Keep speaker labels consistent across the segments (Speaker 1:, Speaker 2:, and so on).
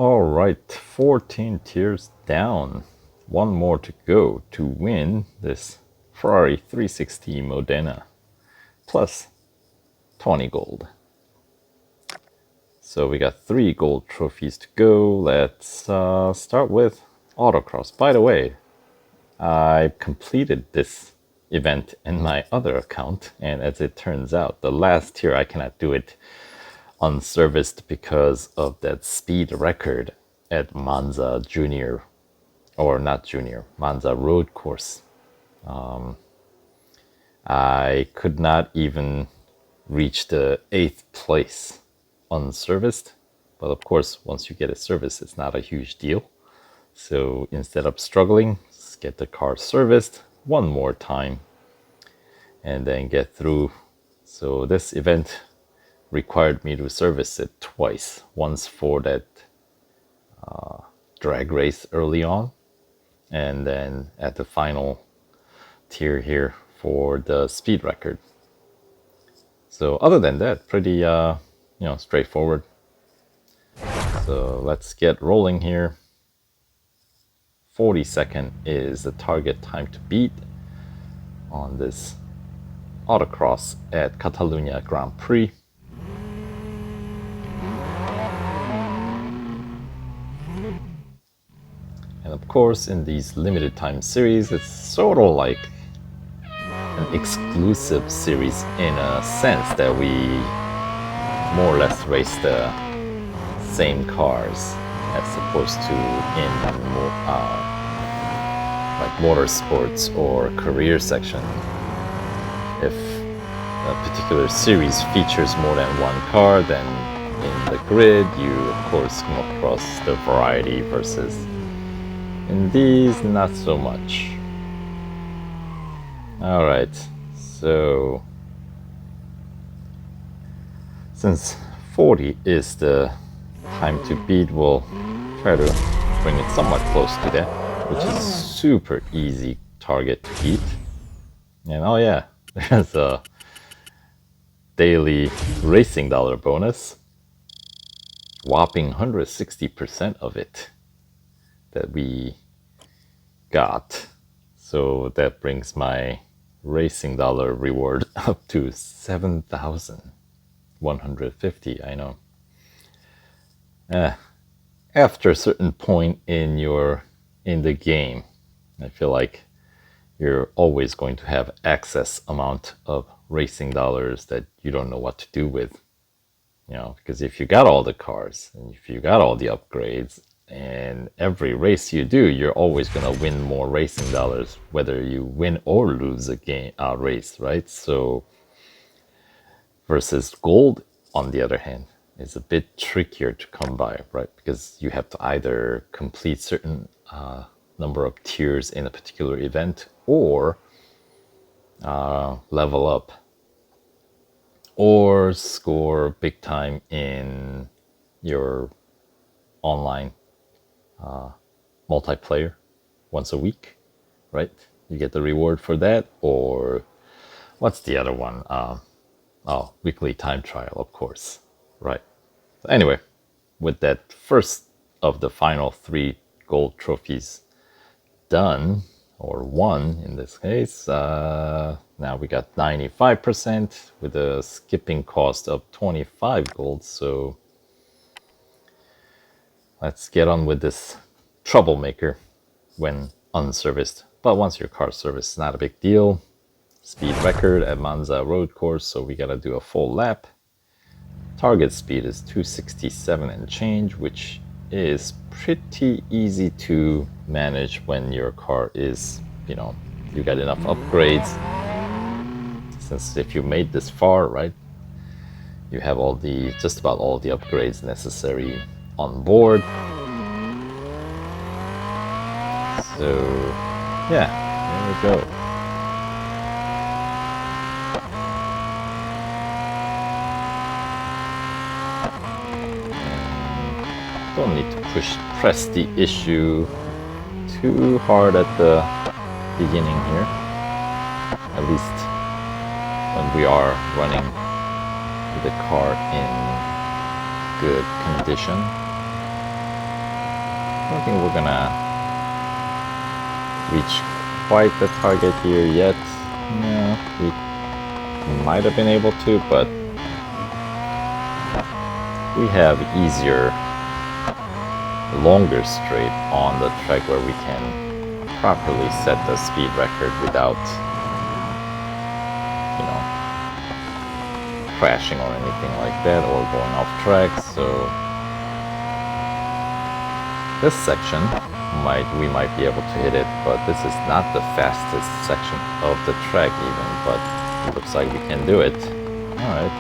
Speaker 1: All right, 14 tiers down. One more to go to win this Ferrari 360 Modena. Plus 20 gold. So we got 3 gold trophies to go. Let's start with Autocross. By the way, I completed this event in my other account, and as it turns out, the last tier I cannot do it unserviced because of that speed record at Monza Junior, or not Junior, Monza Road Course. I could not even reach the 8th place unserviced, but of course once you get a service it's not a huge deal. So instead of struggling, let's get the car serviced one more time and then get through. So this event required me to service it twice. Once for that drag race early on, and then at the final tier here for the speed record. So other than that, pretty straightforward. So let's get rolling here. 40-second is the target time to beat on this Autocross at Catalunya Grand Prix. And of course, in these limited time series, it's sort of like an exclusive series in a sense that we more or less race the same cars as opposed to in like motorsports or career section. If a particular series features more than one car, then in the grid you of course come across the variety, versus in these not so much. Alright, so since 40 is the time to beat, we'll try to bring it somewhat close to that, which is super easy target to beat. And oh yeah, there's a daily racing dollar bonus, whopping 160% of it that we got. So that brings my racing dollar reward up to 7,150. I know. After a certain point in the game, I feel like you're always going to have excess amount of racing dollars that you don't know what to do with. Because if you got all the cars and if you got all the upgrades, and every race you do, you're always going to win more racing dollars, whether you win or lose a race, right? So, versus gold, on the other hand, is a bit trickier to come by, right? Because you have to either complete certain number of tiers in a particular event, or level up, or score big time in your online multiplayer once a week, right? You get the reward for that. Or what's the other one? Weekly time trial, of course, right? So anyway, with that first of the final 3 gold trophies done, or won in this case, now we got 95% with a skipping cost of 25 gold. So let's get on with this troublemaker when unserviced. But once your car's serviced, it's not a big deal. Speed record at Monza Road Course, so we gotta do a full lap. Target speed is 267 and change, which is pretty easy to manage when your car is, you got enough upgrades. Since if you made this far, right, you have just about all the upgrades necessary on board. So yeah, there we go. Don't need to press the issue too hard at the beginning here, at least when we are running the car in good condition. don't think we're gonna reach quite the target here yet. No, we might have been able to, but we have easier, longer straight on the track where we can properly set the speed record without, you know, crashing or anything like that or going off track. So this section we might be able to hit it, but this is not the fastest section of the track even, but it looks like we can do it. All right.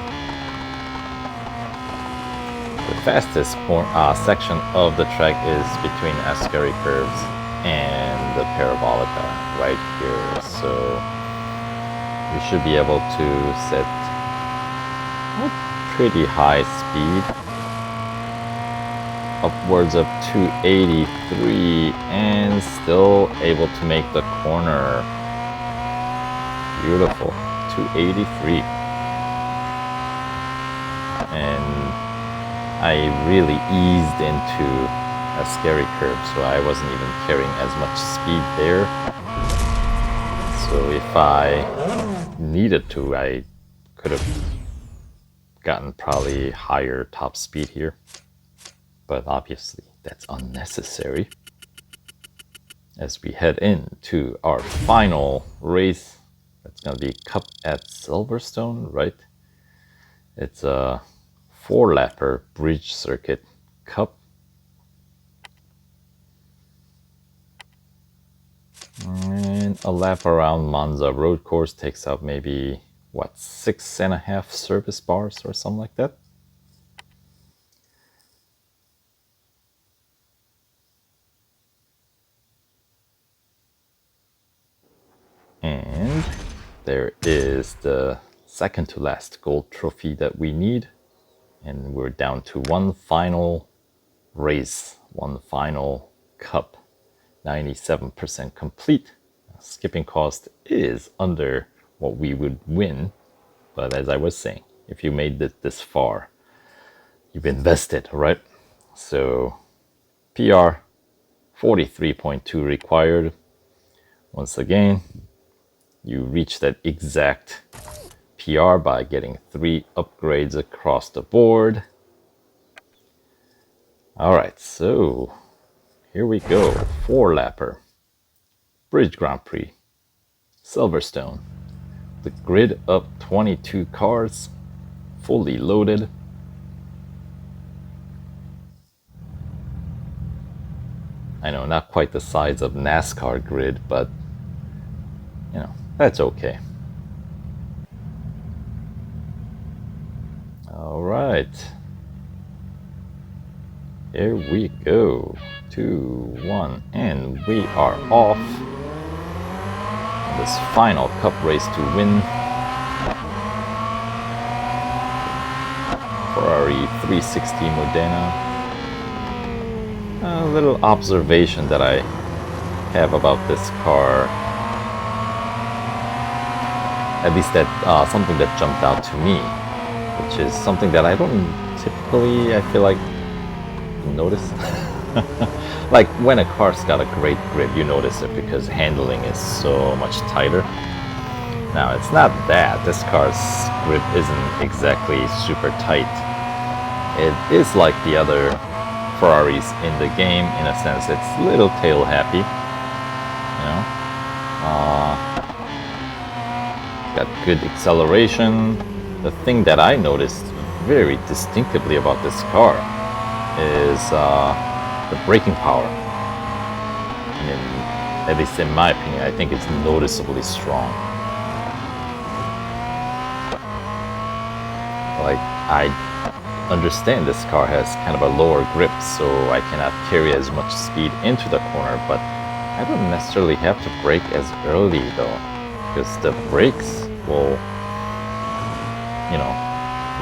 Speaker 1: The fastest section of the track is between Ascari curves and the Parabolica right here. So we should be able to set a pretty high speed, upwards of 283, and still able to make the corner. Beautiful. 283. And I really eased into a scary curve, so I wasn't even carrying as much speed there. So if I needed to, I could have gotten probably higher top speed here. But obviously that's unnecessary. As we head into our final race, that's going to be Cup at Silverstone, right? It's a 4-lapper bridge circuit Cup. And a lap around Monza road course takes up maybe, what, 6.5 service bars or something like that? And there is the second to last gold trophy that we need. And we're down to one final race, one final cup. 97% complete. Skipping cost is under what we would win. But as I was saying, if you made it this far, you've invested, right? So PR 43.2 required. Once again, you reach that exact PR by getting 3 upgrades across the board. All right, so here we go. 4-lapper Bridge Grand Prix, Silverstone. The grid of 22 cars, fully loaded. I know, not quite the size of NASCAR grid, but you know, that's okay. All right. Here we go. 2, 1, and we are off. This final cup race to win. Ferrari 360 Modena. A little observation that I have about this car, at least that something that jumped out to me, which is something that I don't typically, I feel like, notice. Like when a car's got a great grip, you notice it because handling is so much tighter. Now it's not that this car's grip isn't exactly super tight. It is like the other Ferraris in the game, in a sense. It's a little tail happy, you know. Got good acceleration. The thing that I noticed very distinctively about this car is the braking power. I mean, at least in my opinion, I think it's noticeably strong. Like, I understand this car has kind of a lower grip, so I cannot carry as much speed into the corner, but I don't necessarily have to brake as early though, because the brakes will, you know,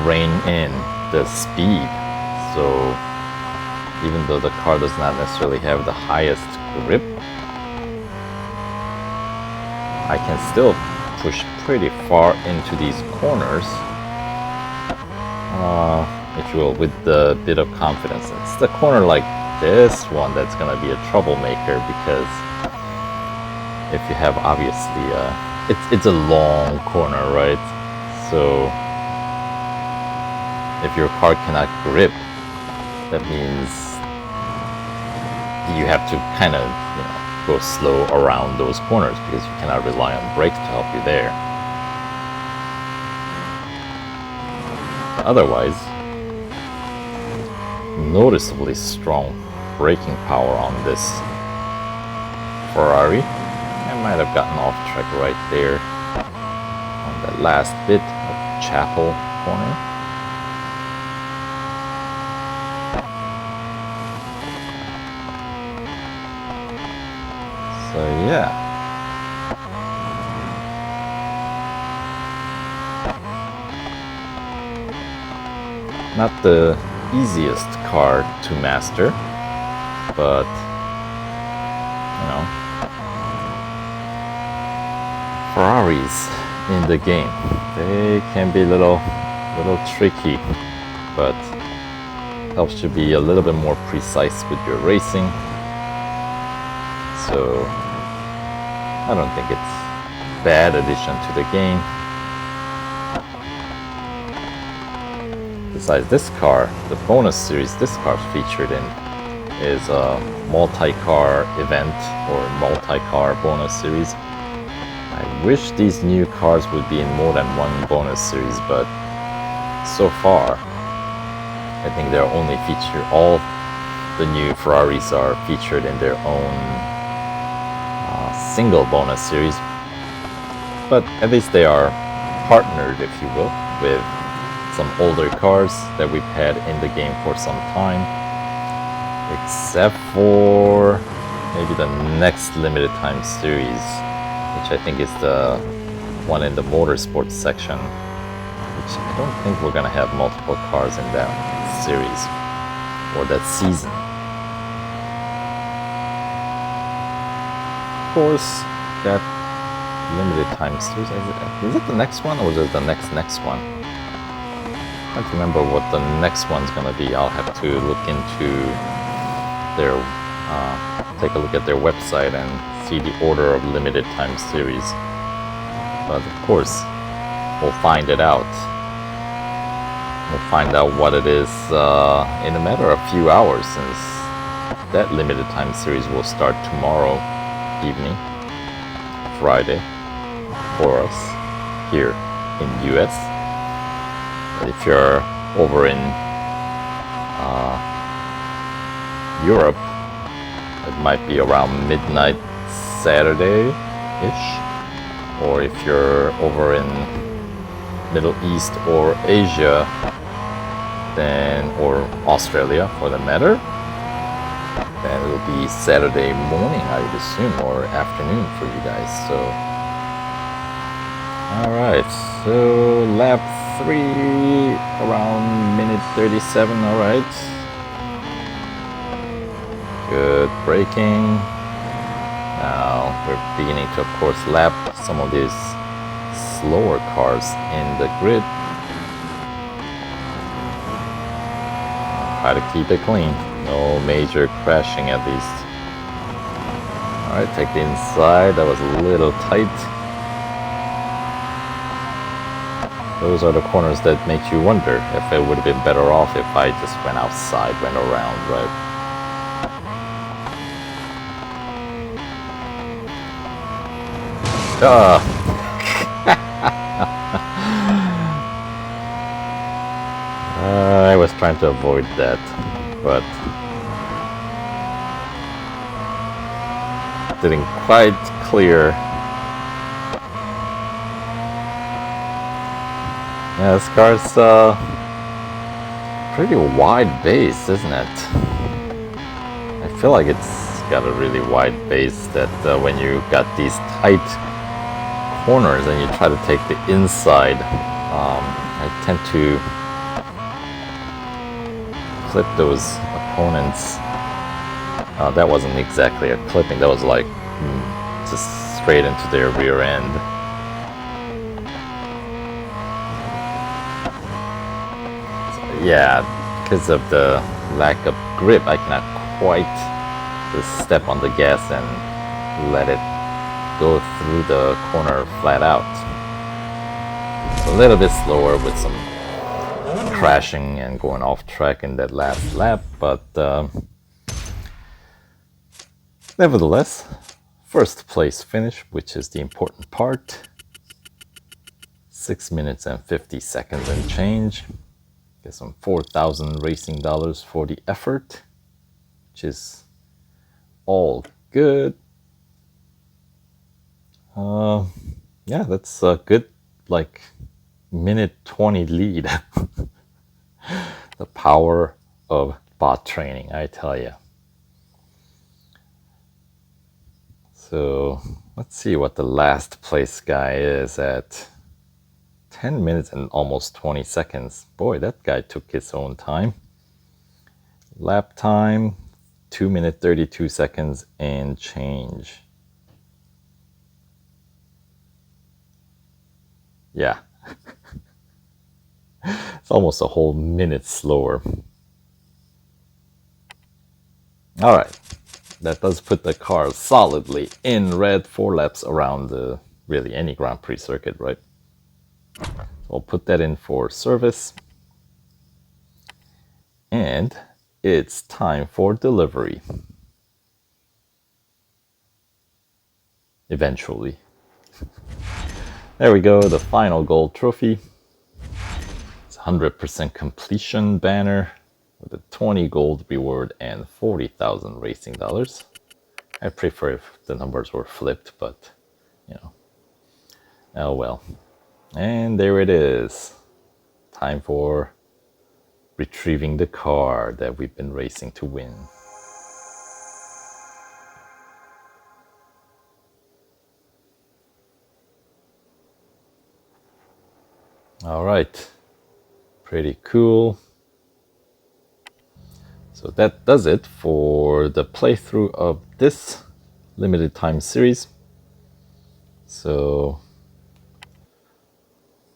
Speaker 1: rein in the speed. So even though the car does not necessarily have the highest grip, I can still push pretty far into these corners, if you will, with the bit of confidence. It's the corner like this one that's gonna be a troublemaker, because if you have, obviously, it's a long corner, right? So if your car cannot grip, that means you have to kind of, go slow around those corners, because you cannot rely on brakes to help you there. Otherwise, noticeably strong braking power on this Ferrari. I might have gotten off track right there on that last bit of Chapel corner. So yeah. Not the easiest car to master, but Ferraris in the game, they can be a little tricky, but helps you be a little bit more precise with your racing. So I don't think it's a bad addition to the game. Besides this car, the bonus series this car's featured in is a multi-car event or multi-car bonus series. I wish these new cars would be in more than one bonus series, but so far I think they're only featured, all the new Ferraris are featured in their own single bonus series, but at least they are partnered, if you will, with some older cars that we've had in the game for some time, except for maybe the next limited time series, which I think is the one in the motorsports section, which I don't think we're gonna have multiple cars in that series or that season. Of course, that limited time series, is it the next one or is it the next one? I can't remember what the next one's gonna be. I'll have to look into their, take a look at their website and see the order of limited time series. But of course, we'll find it out. We'll find out what it is in a matter of a few hours, since that limited time series will start tomorrow evening, Friday, for us here in US. But if you're over in Europe, it might be around midnight Saturday-ish. Or if you're over in Middle East or Asia, then, or Australia for the matter, then it'll be Saturday morning, I would assume, or afternoon for you guys. So, alright, so lap 3 around minute 37, alright. Good braking. Now we're beginning to, of course, lap some of these slower cars in the grid. Try to keep it clean. No major crashing, at least. Alright, take the inside. That was a little tight. Those are the corners that make you wonder if it would have been better off if I just went outside, went around, right? I was trying to avoid that, but didn't quite clear. Yeah, this car's pretty wide base, isn't it? I feel like it's got a really wide base that when you got these tight corners and you try to take the inside, I tend to clip those opponents. That wasn't exactly a clipping, that was like just straight into their rear end. So, yeah, because of the lack of grip, I cannot quite just step on the gas and let it go through the corner flat out. It's a little bit slower with some crashing and going off track in that last lap, but nevertheless, first place finish, which is the important part. 6 minutes and 50 seconds and change. Get some 4,000 racing dollars for the effort, which is all good. Yeah, that's a good, like, minute 20 lead. The power of bot training, I tell you. So let's see what the last place guy is at. 10 minutes and almost 20 seconds. Boy, that guy took his own time. Lap time, 2 minutes 32 seconds and change. Yeah. It's almost a whole minute slower. All right. That does put the car solidly in red 4 laps around really any Grand Prix circuit, right? So I'll put that in for service. And it's time for delivery. Eventually. There we go, the final gold trophy. It's 100% completion banner with a 20 gold reward and 40,000 racing dollars. I prefer if the numbers were flipped, but you know, oh well. And there it is. Time for retrieving the car that we've been racing to win. All right, pretty cool. So that does it for the playthrough of this limited time series. So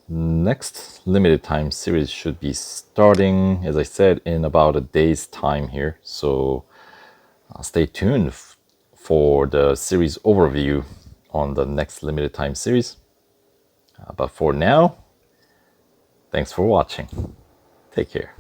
Speaker 1: next limited time series should be starting, as I said, in about a day's time here. So stay tuned for the series overview on the next limited time series. But for now, thanks for watching. Take care.